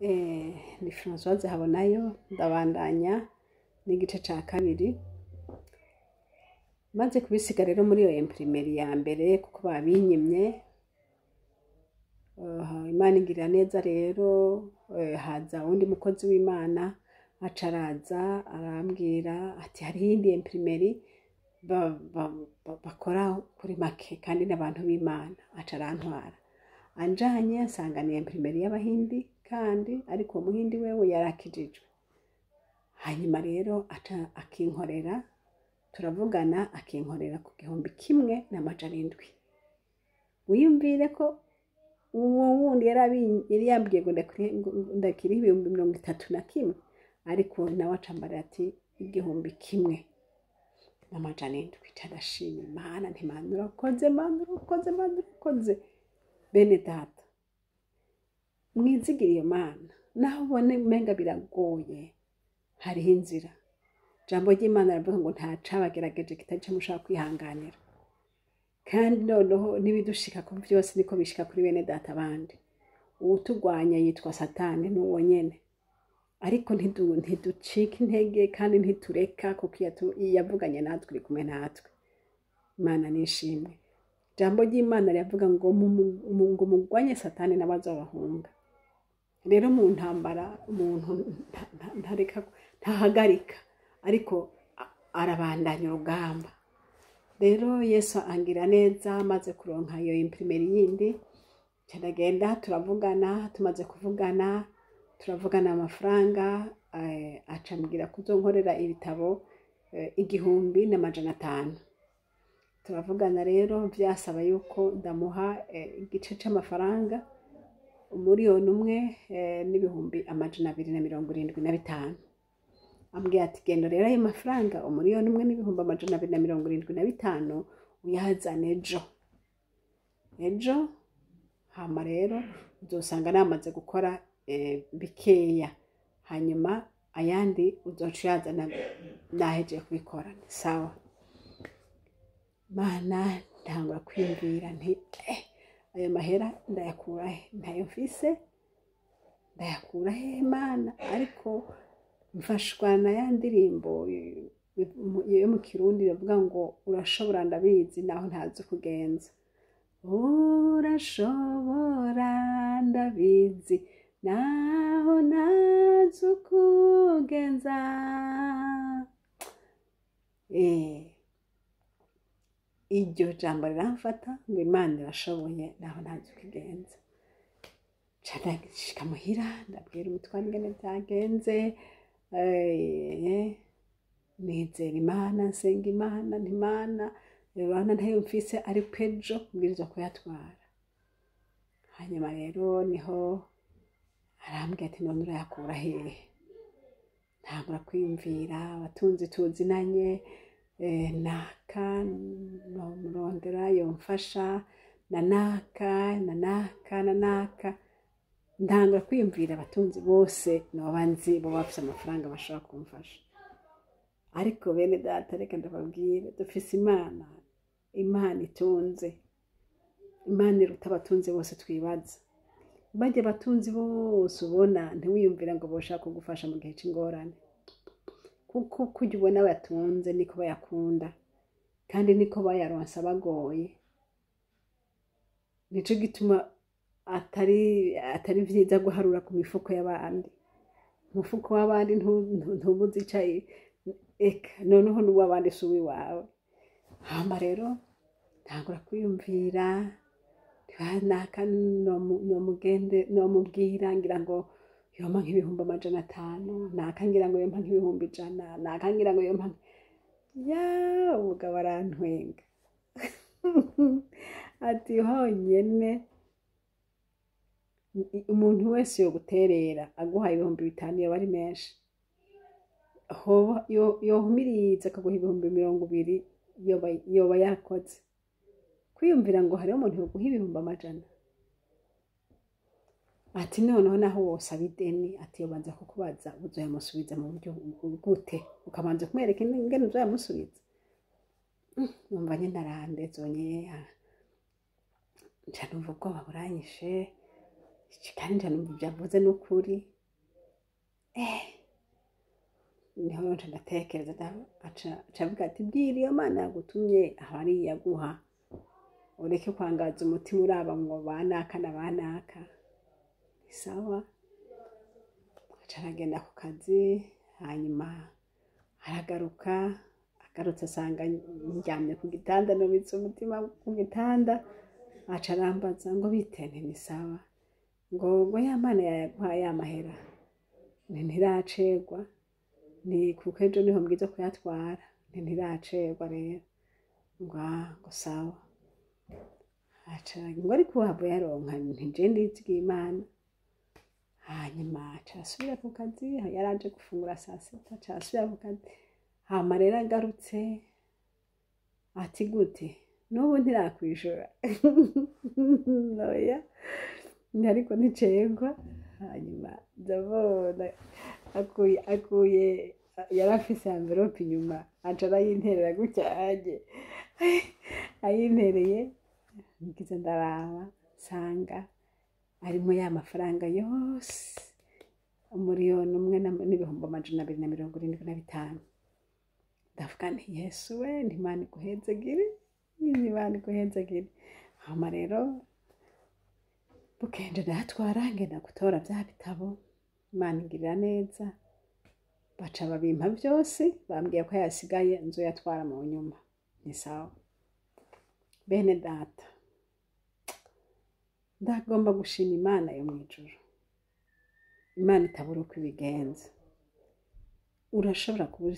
ni Françoise habonayo ndabandanya n'igice ca kabiri maze kubisiga rero muri iyo imprimeri ya mbere kuko babinyimye. Imana ingirira neza rero, haza undi mukozi w'Imana aca araza arambwira ati hari iyindi imprimeri bakora kuri make kandi n'abantu b'Imana. Aca arantwara anjanye asanga ni imprimeri y'Abahindi kandi ariko uwo muhindi wewe yarakijijwe. Hanyuma rero aca akinkorera, turavugana akinkorera ku 1,700. Wiyumvire ko uwo wundi yari yambwiye ngo ndakiri 31,000 ariko nawe acambara ati 1,700. Ndashima Imana nti Mana urakoze, Mana urakoze, Mana urakoze. Bene data mwizigire iyo Mana naho ubone umenga biragoye, hariho inzira. Jambo ry'Imana ravuga ngo nta cabagerageje kitaje mushaka kwihanganira, kandi noneho nibidushika ku byose niko bishika kuri bene data bandi. Uwutugwanya yitwa satani n'uwo nyene, ariko ntiducika intege kandi ntitureka kuko yavuganye natwe uri kumwe natwe. Imana nishimwe. Jambo ry'Imana ryavuga ngo mugwanye satani n'abazabahunga. Rero mu ntambara umuntu ntahagarika ariko arabandanya urugamba. Rero Yesu angira neza amaze kuronka iyo imprimeri yindi, cyaragenda turavugana. Tumaze kuvugana turavugana amafaranga, acambwira kuzonkorera ibitabo 1,500. Turavugana rero byasaba yuko ndamuha igice c'amafaranga 1,275,000. Ambwiye ati genda rero ayo mafaranga 1,275,000 uyazane ejo. Hama rero uzosanga namaze gukora bikeya, hanyuma ayandi uzoca uyazana naheje kubikora. Sawa. Mana ntangura kwiyumvira nti ayo mahera ndayakura he? Ntayo mfise, ndayakura he Mana? Ariko mfashwa na ya ndirimbo yo mu Kirundi bavuga ngo urashobora ndabizi naho ntazi kugenza. Urashobora ndabizi naho ntazi kugenza. Iryo jambo riramfata ngo Imana irashoboye naho ntazi kugenza. Nshika muhira ndabwira umutware ingene byagenze. Nizera Imana, nsenga Imana, nti Mana urabona ntayo mfise ariko ejo mbwirizwa kuyatwara. Hanyuma rero niho arambwira ati none urayakura hehe? Ntangura kwiyumvira abatunzi tuzinanye, naka nomurondera yomfasha na naka. Ntangura kwiyumvira abatunzi bose nobanzi bo bafise amafaranga bashobora kumfasha. Ariko bene data reka ndababwire dufise Imana itunze. Imana iruta abatunzi bose twibaza. Bajye abatunzi bose ubona ntiwiyumvira ngo boshaka kugufasha mu gihe c'ingorane, kuko kujya ubona batunze niko bayakunda kandi niko bayaronsa bagoye. Nico gituma atari vyiza guharura ku mifuko y'abandi. Umufuko w'abandi ntubuze icayi, eka noneho n'uw'abandi si uwiwawe. Hama rero ntangura kwiyumvira naka nomubwira ngira ngo yompa nk'ibihumbi 500, naka ngira ngo yompa nk'ibihumbi 100, naka ngira ngo yompa umugabo arantwenga ati honyene umuntu wese yoguterera aguhaye 5,000 yoba ari menshi. Yohumiriza akaguha 20,000 yoba yakoze. Kwiyumvira ngo hariho umuntu yoguha 100,000. Ati noneho naho wosaba ideni ati yobanza kukubaza uzoyamusubiza mu buryo gute, ukabanza kumwereka ingene uzoyamusubiza. Numva nyine narande zonye nca numva ubwoba buranyishe. kandi ntanumva byavuze n'ukuri. Niho nca ndatekereza acavuga ati bwira iyo Mana yagutumye aho ari yaguha, ureke kwangaza umutima uraba ngo banaka na banaka. Sawa, aca aragenda ku kazi, hanyuma aragaruka, agarutse asanga ndyamye ku gitanda, nubitse umutima ku gitanda. Aca arambaza ngo bitene ni sawa, ngo ya Mana yaguhaye amahera ntiracegwa, ni kuko ejo niho mbwiza kuyatwara, ntiracegwa rero ngo sawa. Aca ngo ariko waba yaronka, ntije ndizigiye Imana. Hanyuma aca asubira ku kazi, yaraje gufungura saa sita, aca asubira ku kazi. Hama rero agarutse ati gute n'ubu ntirakwishura? Noya, ariko nticegwa. Hanyuma ndabona akuye yarafise envelope inyuma, aca arayinterera gutya aje ayintereye, ngize ndaraba nsanga arimo ya mafaranga yose 1,275,000. Ndavuga nti Yesu we, Imana iguhezagire, Imana iguhezagire. Hama rero bukende ndatwara ngenda gutora bya bitabo, Imana ingirira neza, baca babimpa byose, bambwiye ko yasigaye nzoyatwara mu nyuma. Ni sawa. Bene data, ndagomba gushima Imana yo mwijuru. Imana itabura uko ibigenza. Urashobora kuba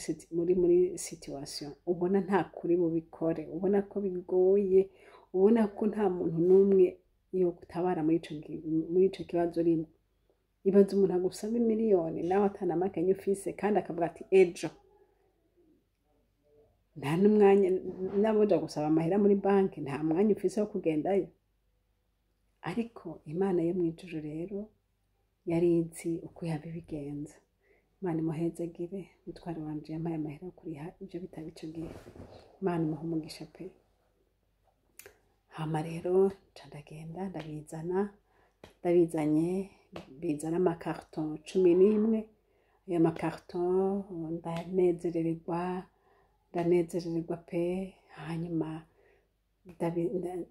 muri situation ubona nta kuri bubikore, ubona ko bigoye, ubona ko nta muntu n'umwe yo gutabara muri ico kibazo rimwe. Ibaze umuntu agusaba miliyoni nawe atana makenya ufise, kandi akavuga ati ejo. Nta n'umwanya, naboja gusaba amahera muri banki, nta mwanya ufise wo kugendayo. Ariko Imana yo mwijuru rero yarizi uko yabibigenza. Imana imuhezagire, mutware wanje yampaye amahera kuriha ibyo bitaba ico gihe. Imana imuhe umugisha pe. Hama rero nca ndagenda ndabizanye, bizana amakarton 11. Ayo makarton ndanezererwa pe. Hanyuma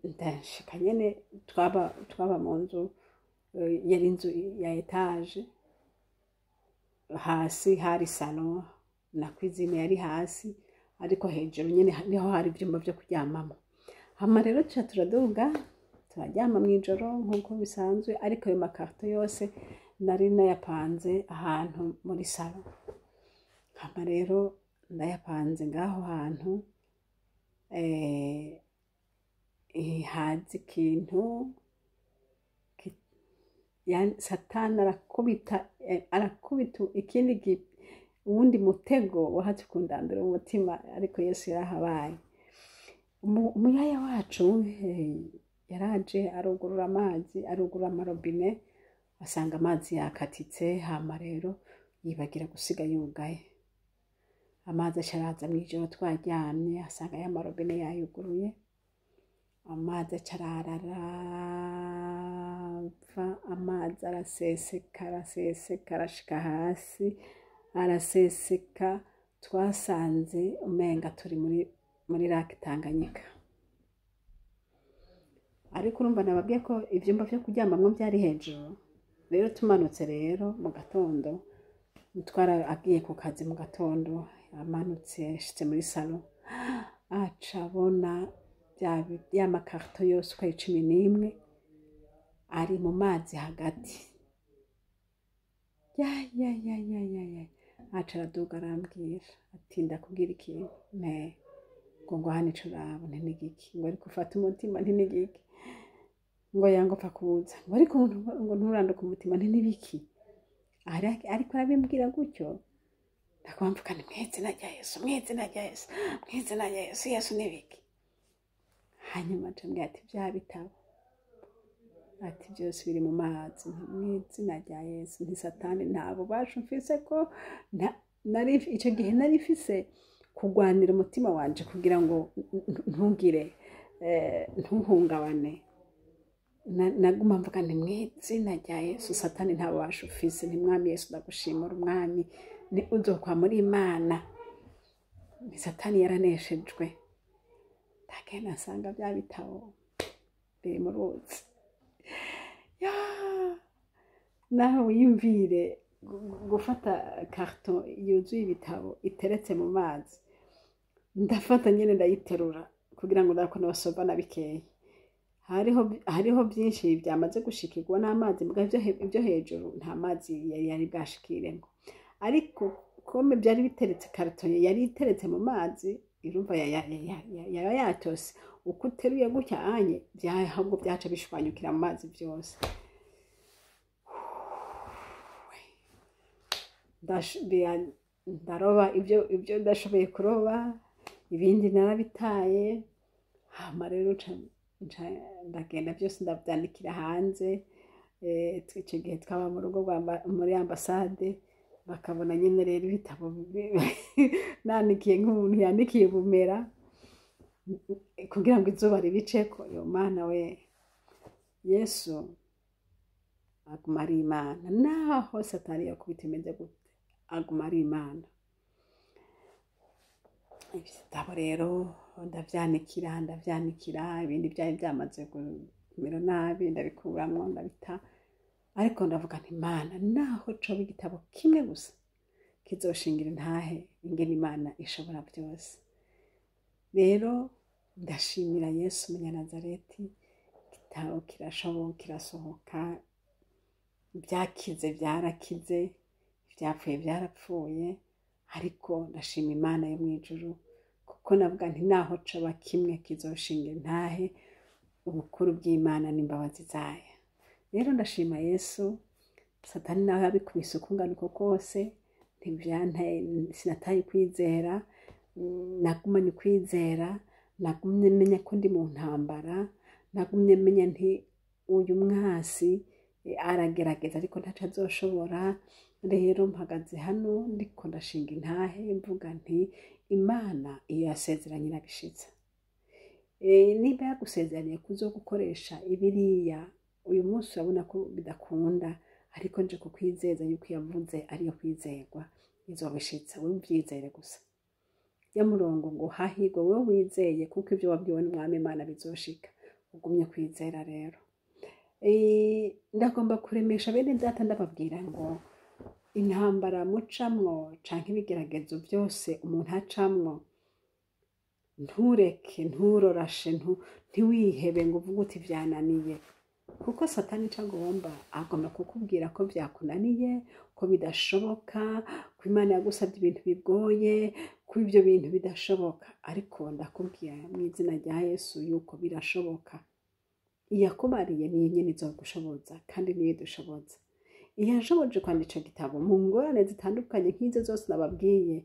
ndashika nyene, twaba mu nzu, yari inzu ya etage. Hasi hari salon na cuisine yari hasi, ariko hejuru nyene niho hari ivyumba byo kuryamamo. Hama rero tuca turaduga turaryama mwijoro nkuko bisanzwe, ariko ayo makarto yose nari nayapanze ahantu muri salon. Hama rero ndayapanze ngaho hantu, hazi ikintu, satani arakubita ikindi uwundi mutego wahatse kundandura umutima, ariko Yesu yarahabaye. Umuyaya wacu yaraje arugurura amazi, arugurura amarobine, asanga amazi yakatitse. Hama rero yibagira gusiga yugaye. Amazi acaraza mwijoro twaryamye, asanga ya marobine yayuguruye. Amazi acararara, amazi araseseka arashika hasi, araseseka. Twasanze umenga turi muri Lake Tanganyika. Ariko urumva nababwiye ko ivyumba vyo kuryamamwo byari hejuru. Rero tumanutse rero mu gatondo, mutwara agiye ku kazi mu gatondo, amanutse ashitse muri salon, acabona ya makarto yose uko ari 11 ari mu mazi hagati. Ya aca araduga arambwira ati ndakubwira ikintu, ngo hano ico uraba ntigiki, ngo ariko ufata umutima ntigiki, ngo yango pfa kuza, ngo ariko ngo nturanduka umutima ntibiki. Ariko arabimbwira gutyo, ndakwamvuka ni mwizina rya Yesu, mwizina rya Yesu, mwizina rya Yesu, Yesu nibiki. Hanyuma acambwira ati bya bitabo, ati byose biri mu mazi, mwizina rya Yesu, nti satani nta bubasha mfise ko nari ico gihe nari mfise kugwanira umutima wanje kugira ngo ntugire ntuhungabane. naguma mvuga nti mw'izina rya Yesu satani ntabasha ufise, ni mwami Yesu ndagushimira umwami, ni uzokwa muri Imana, ni satani yaraneshejwe. Ndagenda nsanga bya bitabo biri mu ruzi. Nawe wiyumvire gufata karton yuzuye ibitabo iteretse mu mazi, ndafata nyene ndayiterura kugira ngo ndako nabasova na bikeya. Hariho byinshi byamaze gushikirwa n'amazi, mbwa ibyo hejuru nta mazi yari bwashikiremo, ariko kome byari biteretse karton yari iteretse mu mazi, irumva yaba yatose, uko uteruye gutya anye ahubwo byaca bishwanyukira mu mazi byose. Ndaroba ibyo ndashoboye kuroba, ibindi narabitaye. Hama rero ndagenda byose ndabyandikira hanze. Icyo gihe twaba mu rugo muri ambasade, bakabona nyine rero ibitabo nanikiye nk'umuntu yandikiye bumera kugira ngo izuba ribiceko. Yo Mana we, Yesu aguma ari Imana, naho satani yakubita imeze gute aguma ari Imana. Ibitabo rero ndavyanikira, ibindi byari byamaze kumera nabi ndabikuramwo ndabita, ariko ndavuga nti Imana, naho coba igitabo kimwe gusa kizoshingira intahe ingene Imana ishobora byose. Rero ndashimira Yesu Umunyanazareti, igitabo kirashoboka, kirasohoka, byakize byarakize, ibyapfuye byarapfuye, ariko ndashima Imana yo mw'ijuru, kuko navuga nti naho coba kimwe kizoshingira intahe ubukuru bw'Imana n'imbabazi zayo. Rero ndashima Yesu. Satani nawe yabikubise ukungana uko kose, sinataye kwizera, nagumanye kwizera, nagumye menya ko ndi mu ntambara, nagumye menya nti uyu mwasi aragerageza ariko ntaco azoshobora. Rero mpagaze hano ndiko ndashinga intahe mvuga nti Imana iyo yasezeranye irabishitsa. Niba yagusezeraniye kuzogukoresha ibiriya, uyu munsi urabona ko bidakunda, ariko nje kukwizeza yuko yavuze ariyo kwizerwa, izobishitsa. Wewe ubyizere gusa, ya murongo ngo hahirwa wowe wizeye kuko ibyo wabwiwe n'Umwami Imana bizoshika. Ugumye kwizera rero. Ndagomba kuremesha bene data ndababwira ngo intambara mucamwo canke ibigeragezo byose umuntu acamwo, ntureke, nturorashe, ntiwihebe ngo uvuge uti vyananiye, kuko satani cagomba agomba kukubwira ko vyakunaniye, ko bidashoboka, ko Imana yagusabye ibintu bigoye, ko ibyo bintu bidashoboka. Ariko ndakubwira mu izina rya Yesu yuko birashoboka. Iyakubariye niyo nyene izogushoboza, kandi niyo idushoboza. Iyashoboje kwandika ico gitabo mu ngorane zitandukanye nk'izo zose nababwiye,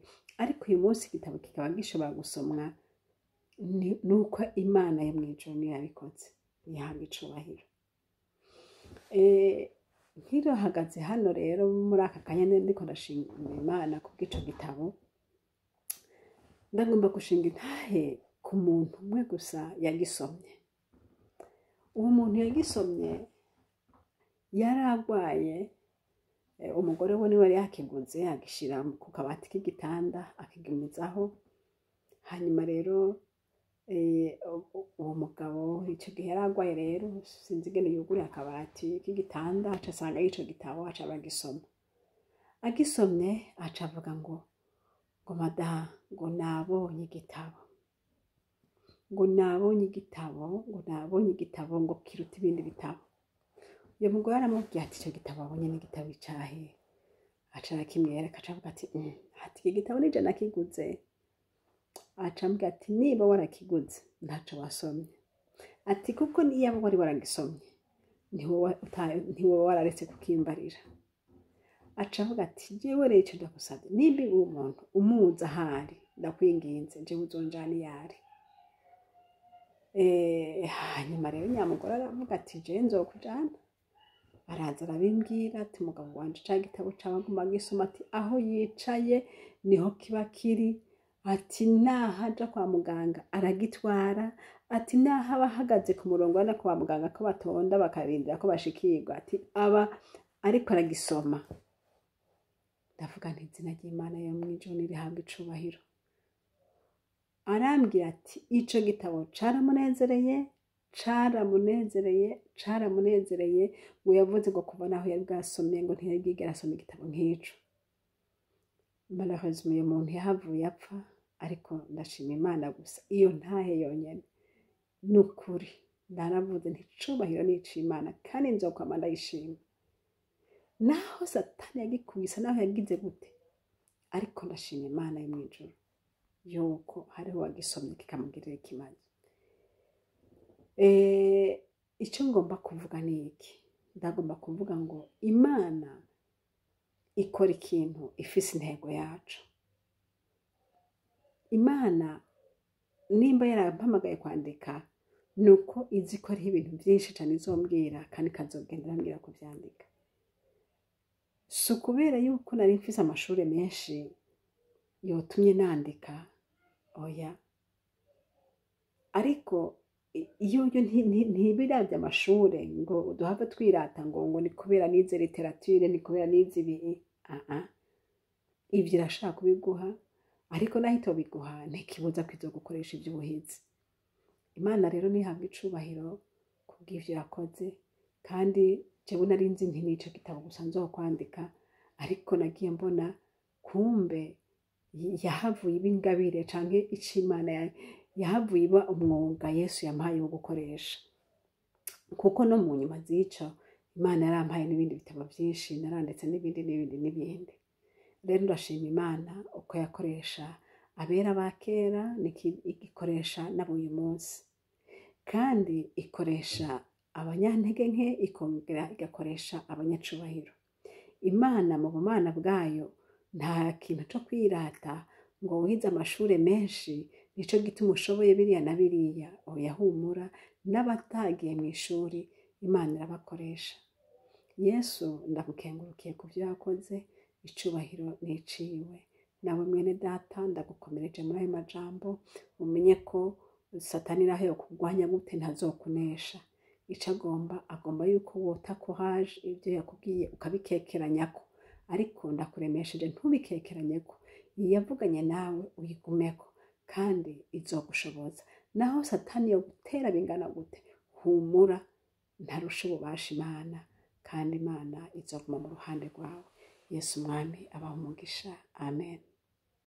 ariko uyu munsi igitabo kikaba gishobora gusomwa, nuko Imana yo mw'ijuru niyo yabikoze. Ihabwa icubahiro. Nkiro hagaze hano rero muri aka kanya ndiko ndashinga Imana kubw'ico gitabo, ndagomba gushinga intahe ku muntu umwe gusa yagisomye. Uwo muntu yagisomye yaragwaye, umugore we niwe yari yakiguze agishira ku kabati k'igitanda akigumizaho. Hanyuma rero uwo mugabo icyo gihe yaragwaye, rero sinzi ingene yuguriye akabati k'igitanda aca asanga ico gitabo, aca aragisoma. Agisomye aca avuga ngo madamu, ngo nabonye igitabo, ngo nabonye igitabo, ngo nabonye igitabo ngo kiruta ibindi bitabo. Uyo mugore aramubwiye ati icyo gitabo abonye ni igitabo icahe? Aca arakimwereka, aca avuga ati iki gitabo nije nakiguze. Aca ambwira ati niba warakiguze ntaco wasomye, ati kuko niyo wari waragisomye ntiwoba wararetse kukimbarira. Aca avuga ati jewe rero ico ndagusabye, nimba uwo muntu umuzi ahari, ndakwinginze jewe uzonjana iyari. Hanyuma rero nyamugore aravuga ati je nzokujana. Araza arabimbwira ati umugabo wanje ca gitabo cabaguma gisoma, ati aho yicaye niho kiba kiri, ati nahaja kwa muganga aragitwara ati naho abahagaze ku murongo na kwa muganga ko batonda bakarindira ko bashikirwa ati aba ariko aragisoma. Ndavuga nti izina ry'Imana yo mwijuru nirihabwa icubahiro. Arambwira ati ico gitabo caramunezereye ngo yavuze ngo kuva naho yari bwasomye ngo ntiyari bwigera asoma igitabo nk'ico. Malheureusement uyu muntu yahavuye apfa, ariko ndashima Imana gusa iyo ntahe yonyene. Nukuri ndaravuze nti icubahiro ni ic'Imana kandi nzokwama ndayishima. Naho satani yagikubise naho yagize gute, ariko ndashima Imana yo mwijuru yuko hariho wagisomye kikamugirira ikimazi. Icyo ngomba kuvuga ni iki? Ndagomba kuvuga ngo Imana ikora ikintu ifise intego yacu. Imana nimba yarampamagaye kwandika nuko izi ko hariho ibintu byinshi cyane izombwira kandi ikazogenda irambwira kuvyandika. Si ukubera yuko nari mfise amashuri menshi yotumye nandika, oya. Ariko iyo ntibiravye amashure ngo duhave twirata ngo ni kubera nize literature, ni kubera nize ibi. Ivyo irashaka kubiguha, ariko naho itobiguha ntikibuza ko izogukoresha ivy'ubuhizi. Imana rero nihabwa icubahiro kubw'ivyo yakoze, kandi jewe nari nzi nti nico gitabo gusa nzokwandika, ariko nagiye mbona kumbe yahavuye ibingabire canke ic'Imana yahavuye iba umwuga Yesu yampaye wo gukoresha. Kuko no mu nyuma z'ico Imana yarampaye n'ibindi bitabo vyinshi, naranditse n'ibindi. Rero ndashima Imana uko yakoresha abera ba kera igikoresha n'abuyu munsi, kandi ikoresha abanyantege nke ikongera igakoresha abanyacubahiro. Imana mu bumana bwayo nta kintu cyo kwirata ngo wize amashure menshi nico gituma ushoboye biriya na biriya. Oya, humura, n'abatagiye mu ishuri Imana irabakoresha. Yesu ndagukengurukiye ku byo yakoze, icubahiro niciwe. Nawe mwene data ndagukomereje muri ayo majambo, umenye ko satani naho yo kugwanya gute ntazokunesha. Ico agomba yuko wota courage ibyo yakubwiye ukabikekeranyako, ariko ndakuremesheje ntubikekeranyeko. Yavuganye nawe uyigumeko kandi izogushoboza. Naho satani yo gutera bingana gute, humura, ntarusha ububasha Imana, kandi Imana izoguma mu ruhande rwawe. Yesu mwami abaha umugisha. Amen.